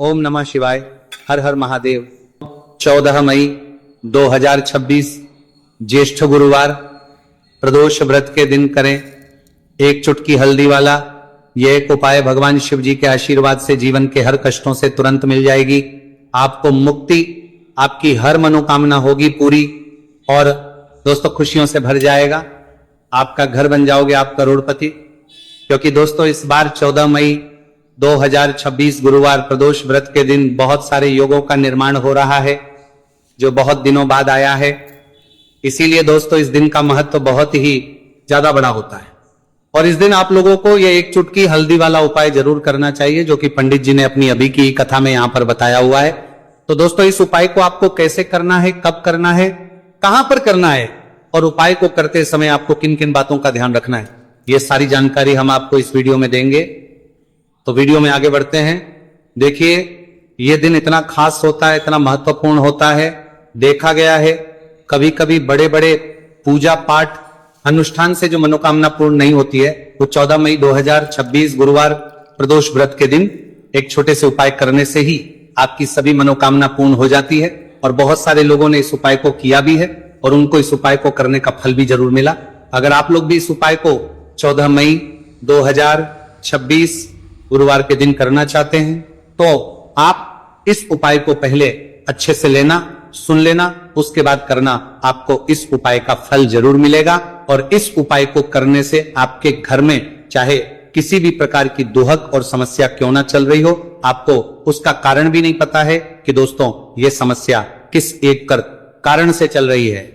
ओम नमः शिवाय। हर हर महादेव। 14 मई 2026 ज्येष्ठ गुरुवार प्रदोष व्रत के दिन करें एक चुटकी हल्दी वाला यह एक उपाय। भगवान शिव जी के आशीर्वाद से जीवन के हर कष्टों से तुरंत मिल जाएगी, आपको मुक्ति, आपकी हर मनोकामना होगी पूरी और दोस्तों खुशियों से भर जाएगा। आपका घर बन जाओगे आप करोड़पति। क्योंकि दोस्तों इस बार 14 मई 2026 गुरुवार प्रदोष व्रत के दिन बहुत सारे योगों का निर्माण हो रहा है जो बहुत दिनों बाद आया है। इसीलिए दोस्तों इस दिन का महत्व बहुत ही ज्यादा बड़ा होता है और इस दिन आप लोगों को यह एक चुटकी हल्दी वाला उपाय जरूर करना चाहिए जो कि पंडित जी ने अपनी अभी की कथा में यहां पर बताया हुआ है। तो दोस्तों इस उपाय को आपको कैसे करना है, कब करना है, कहां पर करना है और उपाय को करते समय आपको किन किन बातों का ध्यान रखना है, यह सारी जानकारी हम आपको इस वीडियो में देंगे। तो वीडियो में आगे बढ़ते हैं। देखिए यह दिन इतना खास होता है, इतना महत्वपूर्ण होता है। देखा गया है कभी कभी बड़े बड़े पूजा पाठ अनुष्ठान से जो मनोकामना पूर्ण नहीं होती है वो 14 मई 2026 गुरुवार प्रदोष व्रत के दिन एक छोटे से उपाय करने से ही आपकी सभी मनोकामना पूर्ण हो जाती है। और बहुत सारे लोगों ने इस उपाय को किया भी है और उनको इस उपाय को करने का फल भी जरूर मिला। अगर आप लोग भी इस उपाय को 14 मई 2026 गुरुवार के दिन करना चाहते हैं तो आप इस उपाय को पहले अच्छे से लेना, सुन लेना, उसके बाद करना। आपको इस उपाय का फल जरूर मिलेगा और इस उपाय को करने से आपके घर में चाहे किसी भी प्रकार की दुहक और समस्या क्यों ना चल रही हो, आपको उसका कारण भी नहीं पता है कि दोस्तों ये समस्या किस एक कारण से चल रही है।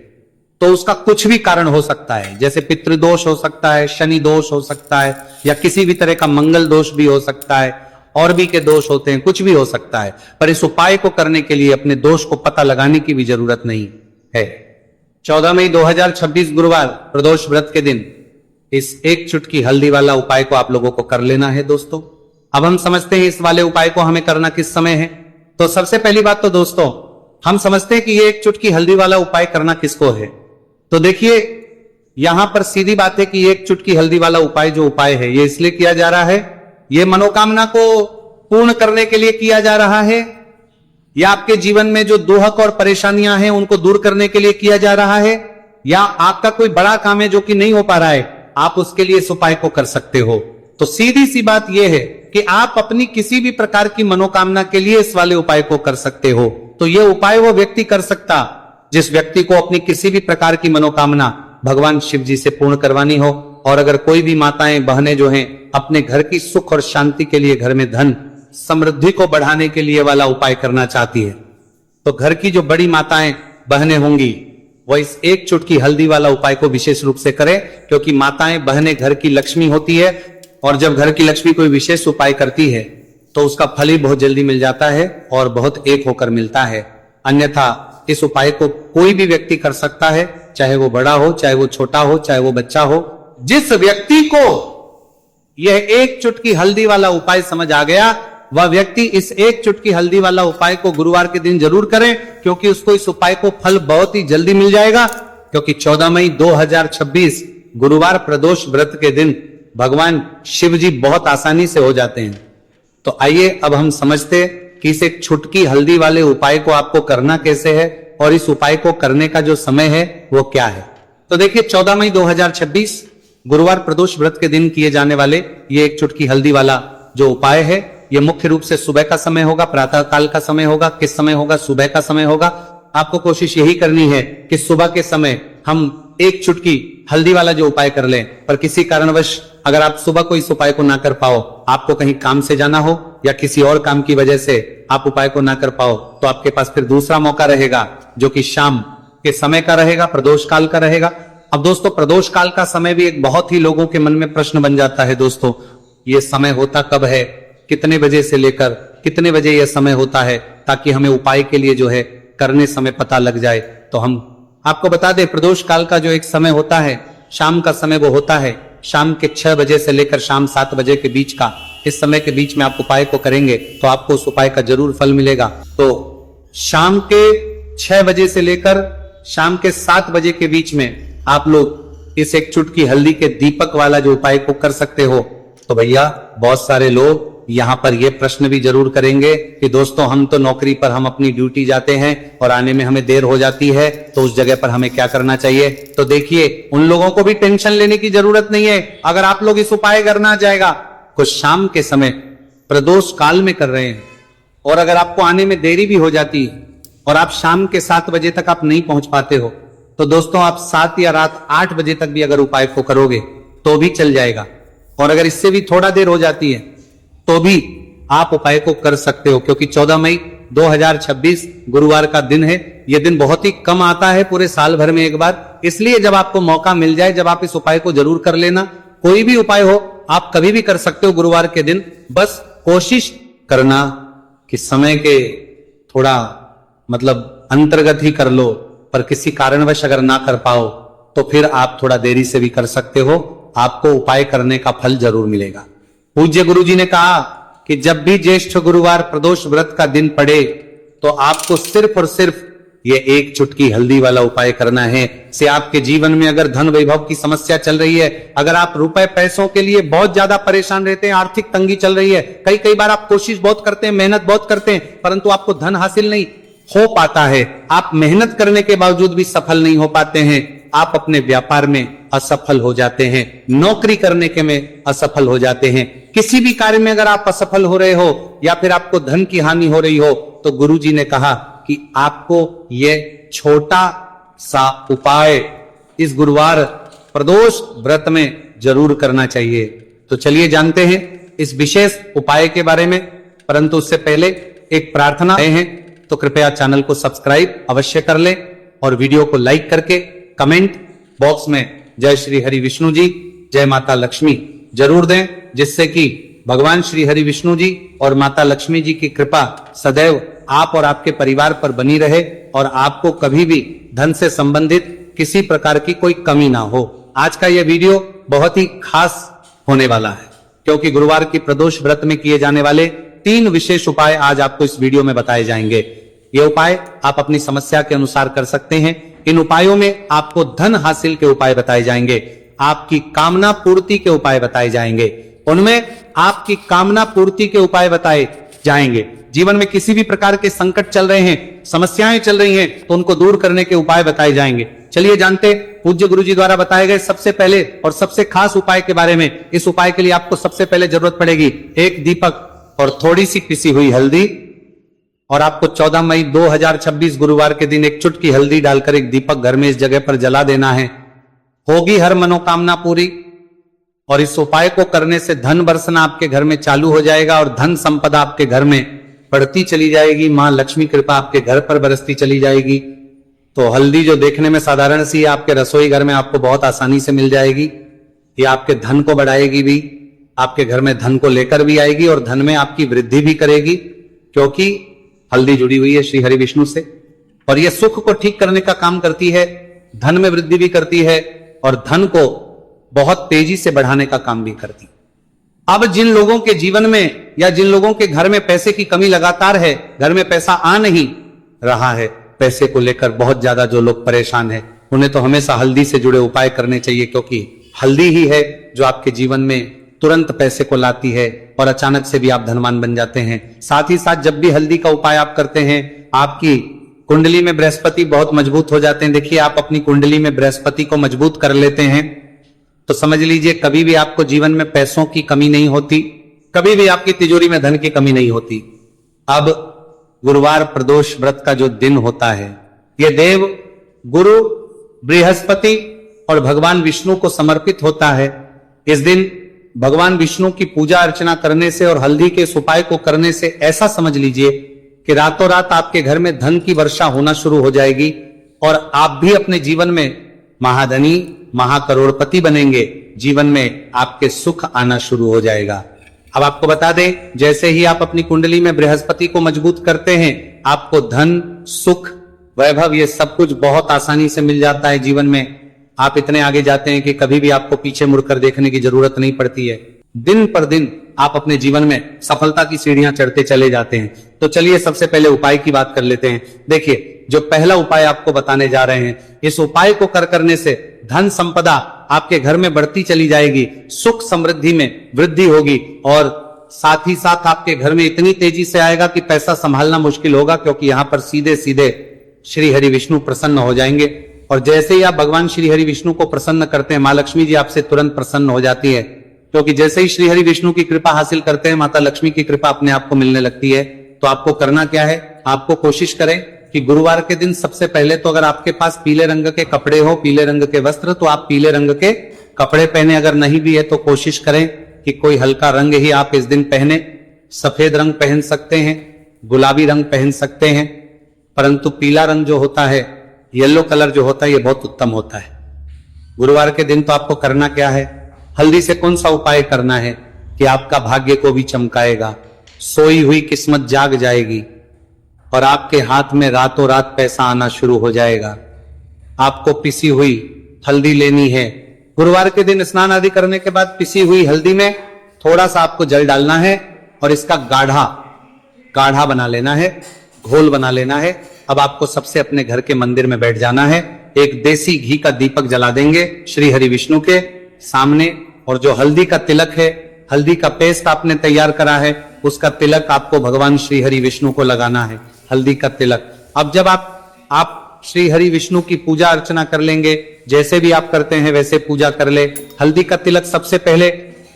तो उसका कुछ भी कारण हो सकता है, जैसे पितृदोष हो सकता है, शनि दोष हो सकता है या किसी भी तरह का मंगल दोष भी हो सकता है, और भी के दोष होते हैं, कुछ भी हो सकता है। पर इस उपाय को करने के लिए अपने दोष को पता लगाने की भी जरूरत नहीं है। 14 मई 2026 गुरुवार प्रदोष व्रत के दिन इस एक चुटकी हल्दी वाला उपाय को आप लोगों को कर लेना है दोस्तों। अब हम समझते हैं इस वाले उपाय को हमें करना किस समय है। तो सबसे पहली बात तो दोस्तों हम समझते हैं कि ये एक चुटकी हल्दी वाला उपाय करना किसको है। तो देखिए यहां पर सीधी बात है कि एक चुटकी हल्दी वाला उपाय जो उपाय है ये इसलिए किया जा रहा है, ये मनोकामना को पूर्ण करने के लिए किया जा रहा है या आपके जीवन में जो दुहक और परेशानियां हैं उनको दूर करने के लिए किया जा रहा है, या आपका कोई बड़ा काम है जो कि नहीं हो पा रहा है, आप उसके लिए इस उपाय को कर सकते हो। तो सीधी सी बात यह है कि आप अपनी किसी भी प्रकार की मनोकामना के लिए इस वाले उपाय को कर सकते हो। तो यह उपाय वो व्यक्ति कर सकता जिस व्यक्ति को अपनी किसी भी प्रकार की मनोकामना भगवान शिव जी से पूर्ण करवानी हो। और अगर कोई भी माताएं बहनें जो हैं अपने घर की सुख और शांति के लिए, घर में धन समृद्धि को बढ़ाने के लिए वाला उपाय करना चाहती है, तो घर की जो बड़ी माताएं बहनें होंगी वह इस एक चुटकी हल्दी वाला उपाय को विशेष रूप से करें। क्योंकि माताएं बहनें घर की लक्ष्मी होती है और जब घर की लक्ष्मी कोई विशेष उपाय करती है तो उसका फल ही बहुत जल्दी मिल जाता है और बहुत एक होकर मिलता है। अन्यथा इस उपाय को कोई भी व्यक्ति कर सकता है, चाहे वो बड़ा हो, चाहे वो छोटा हो, चाहे वो बच्चा हो। जिस व्यक्ति को यह एक चुटकी हल्दी वाला उपाय समझ आ गया वह व्यक्ति इस एक चुटकी हल्दी वाला उपाय को गुरुवार के दिन जरूर करें, क्योंकि उसको इस उपाय को फल बहुत ही जल्दी मिल जाएगा। क्योंकि 14 मई 2026 गुरुवार प्रदोष व्रत के दिन भगवान शिव जी बहुत आसानी से हो जाते हैं। तो आइए अब हम समझते कि इस एक चुटकी हल्दी वाले उपाय को आपको करना कैसे है और इस उपाय को करने का जो समय है वो क्या है। तो देखिए 14 मई 2026 गुरुवार प्रदोष व्रत के दिन किए जाने वाले ये एक चुटकी हल्दी वाला जो उपाय है ये मुख्य रूप से सुबह का समय होगा, प्रातः काल का समय होगा। किस समय होगा? सुबह का समय होगा। आपको कोशिश यही करनी है कि सुबह के समय हम एक चुटकी हल्दी वाला जो उपाय कर लें। पर किसी कारणवश अगर आप सुबह को इस उपाय को ना कर पाओ, आपको कहीं काम से जाना हो या किसी और काम की वजह से आप उपाय को ना कर पाओ, तो आपके पास फिर दूसरा मौका रहेगा जो कि शाम के समय का रहेगा, प्रदोष काल का रहेगा। अब दोस्तों प्रदोष काल का समय भी एक बहुत ही लोगों के मन में प्रश्न बन जाता है दोस्तों, ये समय होता कब है, कितने बजे से लेकर कितने बजे यह समय होता है, ताकि हमें उपाय के लिए जो है करने समय पता लग जाए। तो हम आपको बता दें प्रदोष काल का जो एक समय होता है, शाम का समय वो होता है शाम के 6 बजे से लेकर शाम 7 बजे के बीच का। इस समय के बीच में आप उपाय को करेंगे तो आपको उस उपाय का जरूर फल मिलेगा। तो शाम के 6 बजे से लेकर शाम के 7 बजे के बीच में आप लोग इस एक चुटकी हल्दी के दीपक वाला जो उपाय को कर सकते हो। तो भैया बहुत सारे लोग यहाँ पर ये प्रश्न भी जरूर करेंगे कि दोस्तों हम तो नौकरी पर हम अपनी ड्यूटी जाते हैं और आने में हमें देर हो जाती है, तो उस जगह पर हमें क्या करना चाहिए। तो देखिए, उन लोगों को भी टेंशन लेने की जरूरत नहीं है। अगर आप लोग इस उपाय करना जाएगा, कुछ शाम के समय प्रदोष काल में कर रहे हैं और अगर आपको आने में देरी भी हो जाती है और आप शाम के 7 बजे तक आप नहीं पहुंच पाते हो, तो दोस्तों आप 7 या रात 8 बजे तक भी अगर उपाय को करोगे तो भी चल जाएगा। और अगर इससे भी थोड़ा देर हो जाती है तो भी आप उपाय को कर सकते हो, क्योंकि 14 मई 2026 गुरुवार का दिन है। यह दिन बहुत ही कम आता है पूरे साल भर में एक बार, इसलिए जब आपको मौका मिल जाए, जब आप इस उपाय को जरूर कर लेना। कोई भी उपाय हो आप कभी भी कर सकते हो गुरुवार के दिन, बस कोशिश करना कि समय के थोड़ा मतलब अंतर्गत ही कर लो, पर किसी कारणवश अगर ना कर पाओ तो फिर आप थोड़ा देरी से भी कर सकते हो, आपको उपाय करने का फल जरूर मिलेगा। पूज्य गुरु जी ने कहा कि जब भी ज्येष्ठ गुरुवार प्रदोष व्रत का दिन पड़े तो आपको सिर्फ और सिर्फ ये एक चुटकी हल्दी वाला उपाय करना है। से आपके जीवन में अगर धन वैभव की समस्या चल रही है, अगर आप रुपए पैसों के लिए बहुत ज्यादा परेशान रहते हैं, आर्थिक तंगी चल रही है, कई बार आप कोशिश बहुत करते हैं, मेहनत बहुत करते हैं, परंतु आपको धन हासिल नहीं हो पाता है, आप मेहनत करने के बावजूद भी सफल नहीं हो पाते हैं, आप अपने व्यापार में असफल हो जाते हैं, नौकरी करने के में असफल हो जाते हैं, किसी भी कार्य में अगर आप असफल हो रहे हो या फिर आपको धन की हानि हो रही हो, तो गुरु जी ने कहा कि आपको यह छोटा सा उपाय इस गुरुवार प्रदोष व्रत में जरूर करना चाहिए। तो चलिए जानते हैं इस विशेष उपाय के बारे में, परंतु उससे पहले एक प्रार्थना है, तो कृपया चैनल को सब्सक्राइब अवश्य कर लें और वीडियो को लाइक करके कमेंट बॉक्स में जय श्री हरि विष्णु जी, जय माता लक्ष्मी जरूर दें, जिससे कि भगवान श्री हरि विष्णु जी और माता लक्ष्मी जी की कृपा सदैव आप और आपके परिवार पर बनी रहे और आपको कभी भी धन से संबंधित किसी प्रकार की कोई कमी ना हो। आज का यह वीडियो बहुत ही खास होने वाला है, क्योंकि गुरुवार की प्रदोष व्रत में किए जाने वाले 3 विशेष उपाय आज आपको इस वीडियो में बताए जाएंगे। ये उपाय आप अपनी समस्या के अनुसार कर सकते हैं। इन उपायों में आपको धन हासिल के उपाय बताए जाएंगे, आपकी कामना पूर्ति के उपाय बताए जाएंगे, उनमें आपकी कामना पूर्ति के उपाय बताए जाएंगे। जीवन में किसी भी प्रकार के संकट चल रहे हैं, समस्याएं चल रही हैं, तो उनको दूर करने के उपाय बताए जाएंगे। चलिए जानते पूज्य गुरु जी द्वारा बताए गए सबसे पहले और सबसे खास उपाय के बारे में। इस उपाय के लिए आपको सबसे पहले जरूरत पड़ेगी एक दीपक और थोड़ी सी पिसी हुई हल्दी, और आपको 14 मई 2026 गुरुवार के दिन एक चुटकी हल्दी डालकर एक दीपक घर में इस जगह पर जला देना है। होगी हर मनोकामना पूरी, और इस उपाय को करने से धन बरसना आपके घर में चालू हो जाएगा और धन संपदा आपके घर में बढ़ती चली जाएगी। मां लक्ष्मी कृपा आपके घर पर बरसती चली जाएगी। तो हल्दी जो देखने में साधारण सी है, आपके रसोई घर में आपको बहुत आसानी से मिल जाएगी। ये आपके धन को बढ़ाएगी भी, आपके घर में धन को लेकर भी आएगी और धन में आपकी वृद्धि भी करेगी, क्योंकि हल्दी जुड़ी हुई है श्री हरि विष्णु से। और यह सुख को ठीक करने का काम करती है, धन में वृद्धि भी करती है और धन को बहुत तेजी से बढ़ाने का काम भी करती है। अब जिन लोगों के जीवन में या जिन लोगों के घर में पैसे की कमी लगातार है, घर में पैसा आ नहीं रहा है, पैसे को लेकर बहुत ज्यादा जो लोग परेशान हैं, उन्हें तो हमेशा हल्दी से जुड़े उपाय करने चाहिए, क्योंकि हल्दी ही है जो आपके जीवन में तुरंत पैसे को लाती है और अचानक से भी आप धनवान बन जाते हैं। साथ ही साथ जब भी हल्दी का उपाय आप करते हैं, आपकी कुंडली में बृहस्पति बहुत मजबूत हो जाते हैं। देखिए, आप अपनी कुंडली में बृहस्पति को मजबूत कर लेते हैं तो समझ लीजिए कभी भी आपको जीवन में पैसों की कमी नहीं होती, कभी भी आपकी तिजोरी में धन की कमी नहीं होती। अब गुरुवार प्रदोष व्रत का जो दिन होता है, यह देव गुरु बृहस्पति और भगवान विष्णु को समर्पित होता है। इस दिन भगवान विष्णु की पूजा अर्चना करने से और हल्दी के इस उपाय को करने से ऐसा समझ लीजिए कि रातों रात आपके घर में धन की वर्षा होना शुरू हो जाएगी और आप भी अपने जीवन में महाधनी महाकरोड़पति बनेंगे। जीवन में आपके सुख आना शुरू हो जाएगा। अब आपको बता दें, जैसे ही आप अपनी कुंडली में बृहस्पति को मजबूत करते हैं, आपको धन सुख वैभव ये सब कुछ बहुत आसानी से मिल जाता है। जीवन में आप इतने आगे जाते हैं कि कभी भी आपको पीछे मुड़कर देखने की जरूरत नहीं पड़ती है। दिन पर दिन आप अपने जीवन में सफलता की सीढ़ियां चढ़ते चले जाते हैं। तो चलिए सबसे पहले उपाय की बात कर लेते हैं। देखिए, जो पहला उपाय आपको बताने जा रहे हैं, इस उपाय को करने से धन संपदा आपके घर में बढ़ती चली जाएगी, सुख समृद्धि में वृद्धि होगी और साथ ही साथ आपके घर में इतनी तेजी से आएगा कि पैसा संभालना मुश्किल होगा, क्योंकि यहां पर सीधे सीधे श्री हरि विष्णु प्रसन्न हो जाएंगे। और जैसे ही आप भगवान श्री हरि विष्णु को प्रसन्न करते हैं, मां लक्ष्मी जी आपसे तुरंत प्रसन्न हो जाती है, क्योंकि जैसे ही श्री हरि विष्णु की कृपा हासिल करते हैं, माता लक्ष्मी की कृपा अपने आप को मिलने लगती है। तो आपको करना क्या है, आपको कोशिश करें कि गुरुवार के दिन सबसे पहले तो अगर आपके पास पीले रंग के कपड़े हो, पीले रंग के वस्त्र, तो आप पीले रंग के कपड़े पहने। अगर नहीं भी है तो कोशिश करें कि कोई हल्का रंग ही आप इस दिन पहने। सफेद रंग पहन सकते हैं, गुलाबी रंग पहन सकते हैं, परंतु पीला रंग जो होता है, येलो कलर जो होता है, ये बहुत उत्तम होता है। गुरुवार के दिन तो आपको करना क्या है, हल्दी से कौन सा उपाय करना है कि आपका भाग्य को भी चमकाएगा, सोई हुई किस्मत जाग जाएगी और आपके हाथ में रातों रात पैसा आना शुरू हो जाएगा। आपको पिसी हुई हल्दी लेनी है। गुरुवार के दिन स्नान आदि करने के बाद पिसी हुई हल्दी में थोड़ा सा आपको जल डालना है और इसका गाढ़ा बना लेना है, घोल बना लेना है। अब आपको सबसे अपने घर के मंदिर में बैठ जाना है, एक देसी घी का दीपक जला देंगे श्री हरि विष्णु के सामने, और जो हल्दी का तिलक है, हल्दी का पेस्ट आपने तैयार करा है, उसका तिलक आपको भगवान श्री हरि विष्णु को लगाना है, हल्दी का तिलक। अब जब आप श्री हरि विष्णु की पूजा अर्चना कर लेंगे, जैसे भी आप करते हैं वैसे पूजा कर ले। हल्दी का तिलक सबसे पहले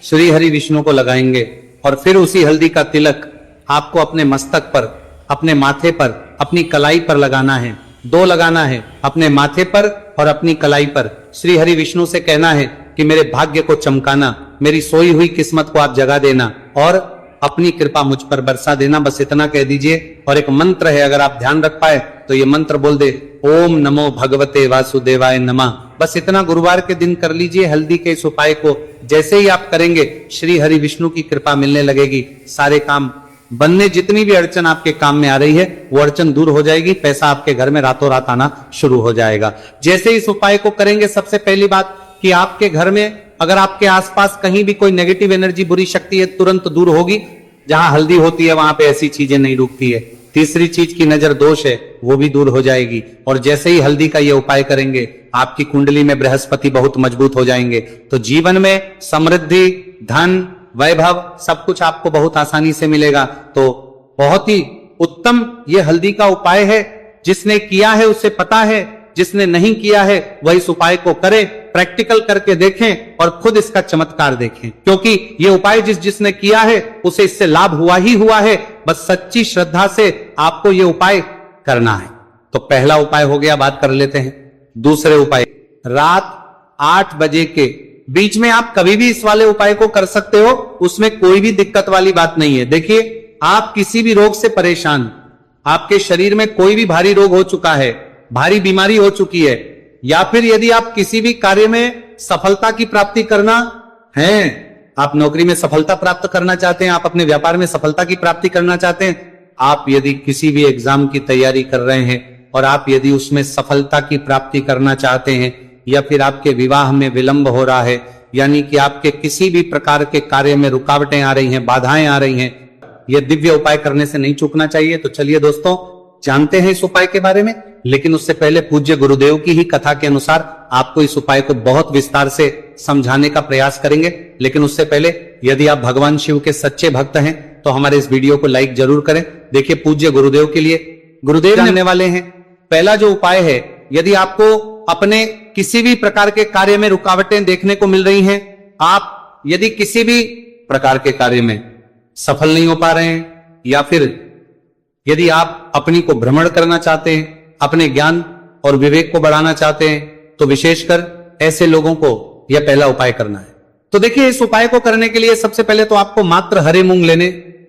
श्री हरि विष्णु को लगाएंगे और फिर उसी हल्दी का तिलक आपको अपने मस्तक पर, अपने माथे पर, अपनी कलाई पर लगाना है। 2 लगाना है, अपने माथे पर और अपनी कलाई पर। श्री हरि विष्णु से कहना है कि मेरे भाग्य को चमकाना, मेरी सोई हुई किस्मत को आप जगा देना और अपनी कृपा मुझ पर बरसा देना। बस इतना कह दीजिए। और एक मंत्र है, अगर आप ध्यान रख पाए तो ये मंत्र बोल दे, ओम नमो भगवते वासुदेवाय नमः। बस इतना गुरुवार के दिन कर लीजिए हल्दी के इस उपाय को। जैसे ही आप करेंगे श्री हरि विष्णु की कृपा मिलने लगेगी, सारे काम बनने, जितनी भी अड़चन आपके काम में आ रही है वो अड़चन दूर हो जाएगी, पैसा आपके घर में रातों रात आना शुरू हो जाएगा। जैसे इस उपाय को करेंगे, सबसे पहली बात कि आपके घर में अगर आपके आसपास कहीं भी कोई नेगेटिव एनर्जी, बुरी शक्ति है, तुरंत दूर होगी। जहां हल्दी होती है वहां पे ऐसी चीजें नहीं रुकती है। तीसरी चीज की नजर दोष है, वो भी दूर हो जाएगी। और जैसे ही हल्दी का ये उपाय करेंगे, आपकी कुंडली में बृहस्पति बहुत मजबूत हो जाएंगे। तो जीवन में समृद्धि, धन, वैभव सब कुछ आपको बहुत आसानी से मिलेगा। तो बहुत ही उत्तम ये हल्दी का उपाय है। जिसने किया है उसे पता है, जिसने नहीं किया है वह इस उपाय को करे, प्रैक्टिकल करके देखें और खुद इसका चमत्कार देखें। क्योंकि ये उपाय जिसने किया है उसे इससे लाभ हुआ ही हुआ है। बस सच्ची श्रद्धा से आपको ये उपाय करना है। तो पहला उपाय हो गया, बात कर लेते हैं। दूसरे उपाय, रात 8 बजे के बीच में आप कभी भी इस वाले उपाय को कर सकते हो, उसमें कोई भी दिक्कत वाली बात नहीं है। देखिए, आप किसी भी रोग से परेशान, आपके शरीर में कोई भी भारी रोग हो चुका है, भारी बीमारी हो चुकी है, या फिर यदि आप किसी भी कार्य में सफलता की प्राप्ति करना है, आप नौकरी में सफलता प्राप्त करना चाहते हैं, आप अपने व्यापार में सफलता की प्राप्ति करना चाहते हैं, आप यदि किसी भी एग्जाम की तैयारी कर रहे हैं और आप यदि उसमें सफलता की प्राप्ति करना चाहते हैं, या फिर आपके विवाह में विलंब हो रहा है, यानी कि आपके किसी भी प्रकार के कार्य में रुकावटें आ रही हैं, बाधाएं आ रही हैं, यह दिव्य उपाय करने से नहीं चूकना चाहिए। तो चलिए दोस्तों, जानते हैं इस उपाय के बारे में। लेकिन उससे पहले पूज्य गुरुदेव की ही कथा के अनुसार आपको इस उपाय को बहुत विस्तार से समझाने का प्रयास करेंगे। लेकिन उससे पहले, यदि आप भगवान शिव के सच्चे भक्त हैं तो हमारे इस वीडियो को लाइक जरूर करें। देखिए, पूज्य गुरुदेव के लिए गुरुदेव जानने वाले हैं। पहला जो उपाय है, यदि आपको अपने किसी भी प्रकार के कार्य में रुकावटें देखने को मिल रही हैं, आप यदि किसी भी प्रकार के कार्य में सफल नहीं हो पा रहे हैं, या फिर यदि आप अपनी को भ्रमण करना चाहते हैं, अपने ज्ञान और विवेक को बढ़ाना चाहते हैं, तो विशेषकर ऐसे लोगों को यह पहला उपाय करना है। तो देखिए, इस उपाय को करने के लिए सबसे पहले तो आपको मात्र हरे मूंग लेने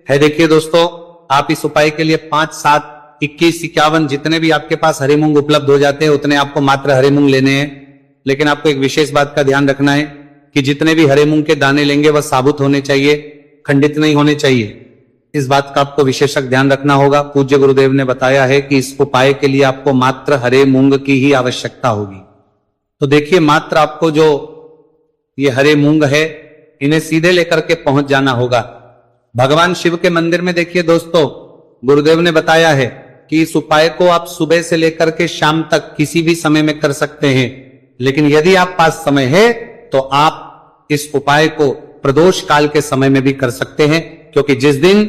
हैं। देखिए दोस्तों, आप इस उपाय के लिए 5, 7, 21, 51 जितने भी आपके पास हरे मूंग उपलब्ध हो जाते हैं, उतने आपको मात्र हरे मूंग लेने हैं। लेकिन आपको एक विशेष बात का ध्यान रखना है कि जितने भी हरे मूंग के दाने लेंगे वह साबुत होने चाहिए, खंडित नहीं होने चाहिए। इस बात का आपको विशेषक ध्यान रखना होगा। पूज्य गुरुदेव ने बताया है कि इस उपाय के लिए आपको मात्र हरे मूंग की ही आवश्यकता होगी। तो देखिए, मात्र आपको जो ये हरे मूंग है, इन्हें सीधे लेकर के पहुंच जाना होगा भगवान शिव के मंदिर में। देखिए दोस्तों, गुरुदेव ने बताया है कि इस उपाय को आप सुबह से लेकर के शाम तक किसी भी समय में कर सकते हैं। लेकिन यदि आप पास समय है तो आप इस उपाय को प्रदोष काल के समय में भी कर सकते हैं। क्योंकि जिस दिन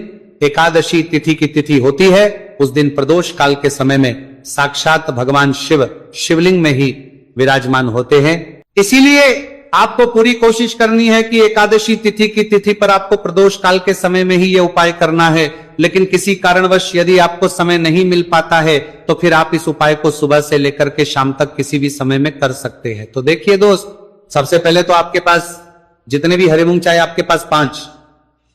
एकादशी तिथि की तिथि होती है उस दिन प्रदोष काल के समय में साक्षात भगवान शिव शिवलिंग में ही विराजमान होते हैं। इसीलिए आपको पूरी कोशिश करनी है कि एकादशी तिथि की तिथि पर आपको प्रदोष काल के समय में ही ये उपाय करना है। लेकिन किसी कारणवश यदि आपको समय नहीं मिल पाता है तो फिर आप इस उपाय को सुबह से लेकर के शाम तक किसी भी समय में कर सकते हैं। तो देखिए दोस्त, सबसे पहले तो आपके पास जितने भी हरे मूंग, चाहे आपके पास 5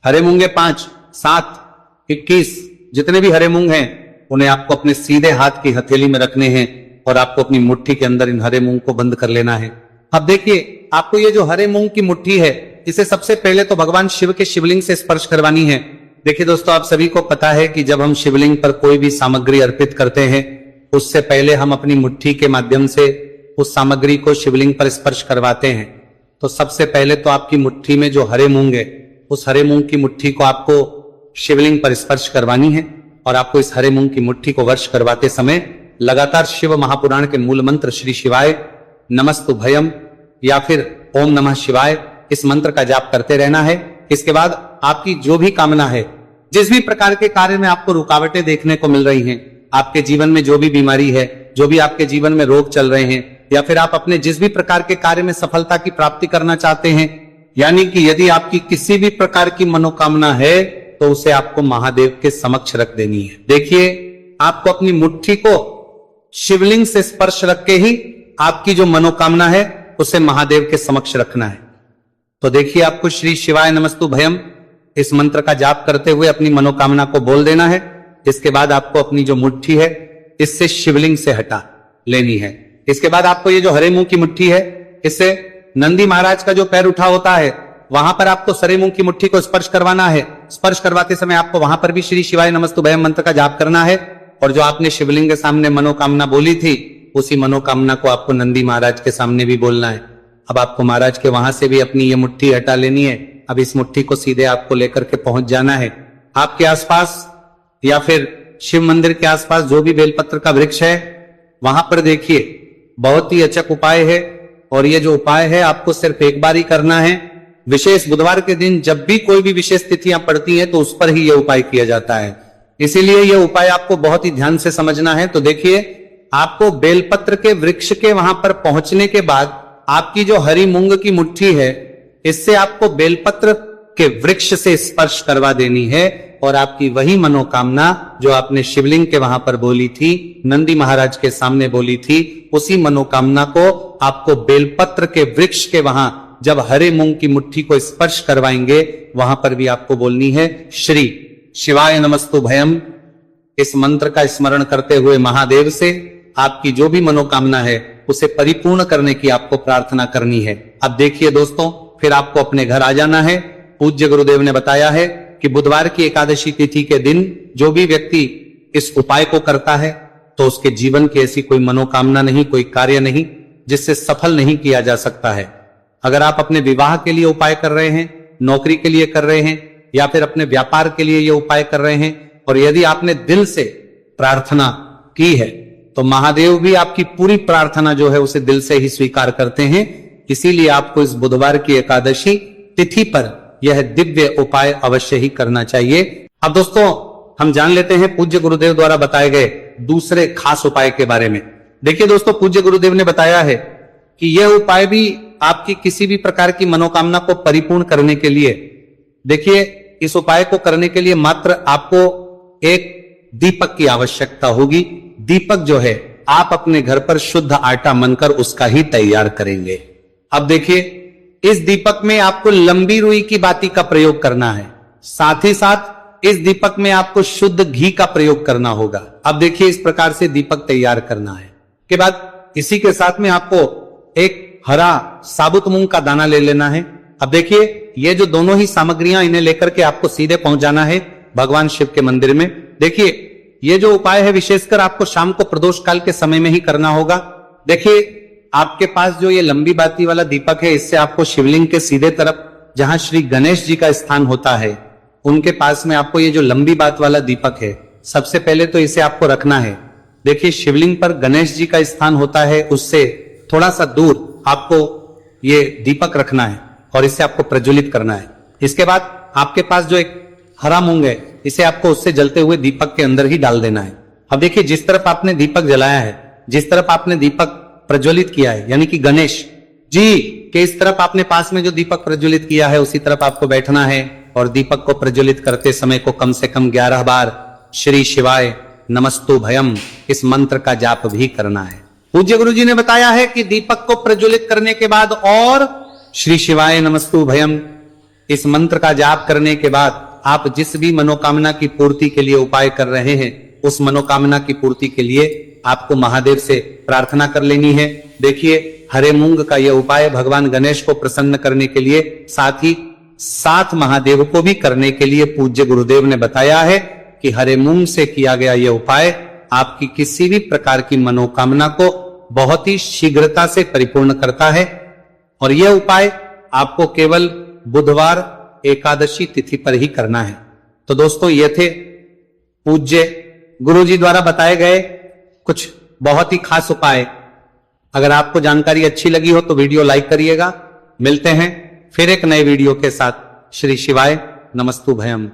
हरे मूंगे, 5, 7, 21 जितने भी हरे मूंग हैं, उन्हें आपको अपने सीधे हाथ की हथेली में रखने हैं और आपको अपनी मुट्ठी के अंदर इन हरे मूंग को बंद कर लेना है। अब देखिए, आपको ये जो हरे मूंग की मुट्ठी है, इसे सबसे पहले तो भगवान शिव के शिवलिंग से स्पर्श करवानी है। देखिए दोस्तों, आप सभी को पता है कि जब हम शिवलिंग पर कोई भी सामग्री अर्पित करते हैं, उससे पहले हम अपनी मुट्ठी के माध्यम से उस सामग्री को शिवलिंग पर स्पर्श करवाते हैं। तो सबसे पहले तो आपकी मुट्ठी में जो हरे मूंग है, उस हरे मूंग की मुट्ठी को आपको शिवलिंग पर स्पर्श करवानी है। और आपको इस हरे मूंग की मुट्ठी को वर्ष करवाते समय लगातार शिव महापुराण के मूल मंत्र श्री शिवाय नमस्तुभयम या फिर ओम नमः शिवाय, इस मंत्र का जाप करते रहना है। इसके बाद आपकी जो भी कामना है, जिस भी प्रकार के कार्य में आपको रुकावटें देखने को मिल रही हैं, आपके जीवन में जो भी बीमारी है, जो भी आपके जीवन में रोग चल रहे हैं, या फिर आप अपने जिस भी प्रकार के कार्य में सफलता की प्राप्ति करना चाहते हैं, यानी कि यदि आपकी किसी भी प्रकार की मनोकामना है तो उसे आपको महादेव के समक्ष रख देनी है। देखिए, आपको अपनी मुट्ठी को शिवलिंग से स्पर्श रख के ही आपकी जो मनोकामना है उसे महादेव के समक्ष रखना है। तो देखिए, आपको श्री शिवाय नमस्तुभयम इस मंत्र का जाप करते हुए अपनी मनोकामना को बोल देना है। इसके बाद आपको अपनी जो मुट्ठी है इससे शिवलिंग से हटा लेनी है। इसके बाद आपको ये जो हरे मूंग की मुट्ठी है, इससे नंदी महाराज का जो पैर उठा होता है, वहां पर आपको हरे मूंग की मुट्ठी को स्पर्श करवाना है। स्पर्श करवाते समय आपको वहां पर भी श्री शिवाय नमस्तुभयम मंत्र का जाप करना है। और जो आपने शिवलिंग के सामने मनोकामना बोली थी, उसी मनोकामना को आपको नंदी महाराज के सामने भी बोलना है। अब आपको महाराज के वहां से भी अपनी ये मुट्ठी हटा लेनी है। अब इस मुट्ठी को सीधे आपको लेकर के पहुंच जाना है। आपके आसपास या फिर शिव मंदिर के आसपास जो भी बेलपत्र का वृक्ष है, वहां पर देखिए, बहुत ही अचक उपाय है। और ये जो उपाय है आपको सिर्फ एक बार ही करना है। विशेष बुधवार के दिन जब भी कोई भी विशेष तिथियां पड़ती हैं तो उस पर ही यह उपाय किया जाता है। इसीलिए यह उपाय आपको बहुत ही ध्यान से समझना है। तो देखिए, आपको बेलपत्र के वृक्ष के वहां पर पहुंचने के बाद आपकी जो हरी मूंग की मुट्ठी है, इससे आपको बेलपत्र के वृक्ष से स्पर्श करवा देनी है। और आपकी वही मनोकामना जो आपने शिवलिंग के वहां पर बोली थी, नंदी महाराज के सामने बोली थी, उसी मनोकामना को आपको बेलपत्र के वृक्ष के वहां जब हरे मूंग की मुट्ठी को स्पर्श करवाएंगे, वहां पर भी आपको बोलनी है श्री शिवाय नमस्तुभयम। इस मंत्र का स्मरण करते हुए महादेव से आपकी जो भी मनोकामना है उसे परिपूर्ण करने की आपको प्रार्थना करनी है। अब देखिए दोस्तों, फिर आपको अपने घर आ जाना है। पूज्य गुरुदेव ने बताया है कि बुधवार की एकादशी तिथि के दिन जो भी व्यक्ति इस उपाय को करता है तो उसके जीवन की ऐसी कोई मनोकामना नहीं, कोई कार्य नहीं जिससे सफल नहीं किया जा सकता है। अगर आप अपने विवाह के लिए उपाय कर रहे हैं, नौकरी के लिए कर रहे हैं, या फिर अपने व्यापार के लिए ये उपाय कर रहे हैं, और यदि आपने दिल से प्रार्थना की है तो महादेव भी आपकी पूरी प्रार्थना जो है उसे दिल से ही स्वीकार करते हैं। इसीलिए आपको इस बुधवार की एकादशी तिथि पर यह दिव्य उपाय अवश्य ही करना चाहिए। अब दोस्तों, हम जान लेते हैं पूज्य गुरुदेव द्वारा बताए गए दूसरे खास उपाय के बारे में। देखिए दोस्तों, पूज्य गुरुदेव ने बताया है कि यह उपाय भी आपकी किसी भी प्रकार की मनोकामना को परिपूर्ण करने के लिए, देखिए, इस उपाय को करने के लिए मात्र आपको एक दीपक की आवश्यकता होगी। दीपक जो है आप अपने घर पर शुद्ध आटा मनकर उसका ही तैयार करेंगे। अब देखिए, इस दीपक में आपको लंबी रुई की बाती का प्रयोग करना है। साथ ही साथ इस दीपक में आपको शुद्ध घी का प्रयोग करना होगा। अब देखिए, इस प्रकार से दीपक तैयार करना है। के बाद इसी के साथ में आपको एक हरा साबुत मूंग का दाना ले लेना है। अब देखिए, ये जो दोनों ही सामग्रियां, इन्हें लेकर के आपको सीधे पहुंच जाना है भगवान शिव के मंदिर में। देखिए, ये जो उपाय है विशेषकर आपको शाम को प्रदोष काल के समय में ही करना होगा। देखिए, आपके पास जो ये लंबी बाती वाला दीपक है, इससे आपको शिवलिंग के सीधे तरफ जहां श्री गणेश जी का स्थान होता है, उनके पास में आपको ये जो लंबी बात वाला दीपक है, सबसे पहले तो इसे आपको रखना है। देखिए, शिवलिंग पर गणेश जी का स्थान होता है, उससे थोड़ा सा दूर आपको ये दीपक रखना है और इसे आपको प्रज्वलित करना है। इसके बाद आपके पास जो एक हरा मूंग है, इसे आपको उससे जलते हुए दीपक के अंदर ही डाल देना है। अब देखिए, जिस तरफ आपने दीपक जलाया है, जिस तरफ आपने दीपक प्रज्वलित किया है, यानी कि गणेश जी के इस तरफ आपने पास में जो दीपक प्रज्वलित किया है उसी तरफ आपको बैठना है और दीपक को प्रज्वलित करते समय को कम से कम 11 बार श्री शिवाय नमस्तु भयम इस मंत्र का जाप भी करना है। पूज्य गुरु जी ने बताया है कि दीपक को प्रज्वलित करने के बाद और श्री शिवाय नमस्तु भयम इस मंत्र का जाप करने के बाद आप जिस भी मनोकामना की पूर्ति के लिए उपाय कर रहे हैं, उस मनोकामना की पूर्ति के लिए आपको महादेव से प्रार्थना कर लेनी है। देखिए, हरे मूंग का यह उपाय भगवान गणेश को प्रसन्न करने के लिए, साथ ही 7 महादेव को भी करने के लिए पूज्य गुरुदेव ने बताया है कि हरे मूंग से किया गया यह उपाय आपकी किसी भी प्रकार की मनोकामना को बहुत ही शीघ्रता से परिपूर्ण करता है। और यह उपाय आपको केवल बुधवार एकादशी तिथि पर ही करना है। तो दोस्तों, ये थे पूज्य गुरु जी द्वारा बताए गए कुछ बहुत ही खास उपाय। अगर आपको जानकारी अच्छी लगी हो तो वीडियो लाइक करिएगा। मिलते हैं फिर एक नए वीडियो के साथ। श्री शिवाय नमस्तु भयम।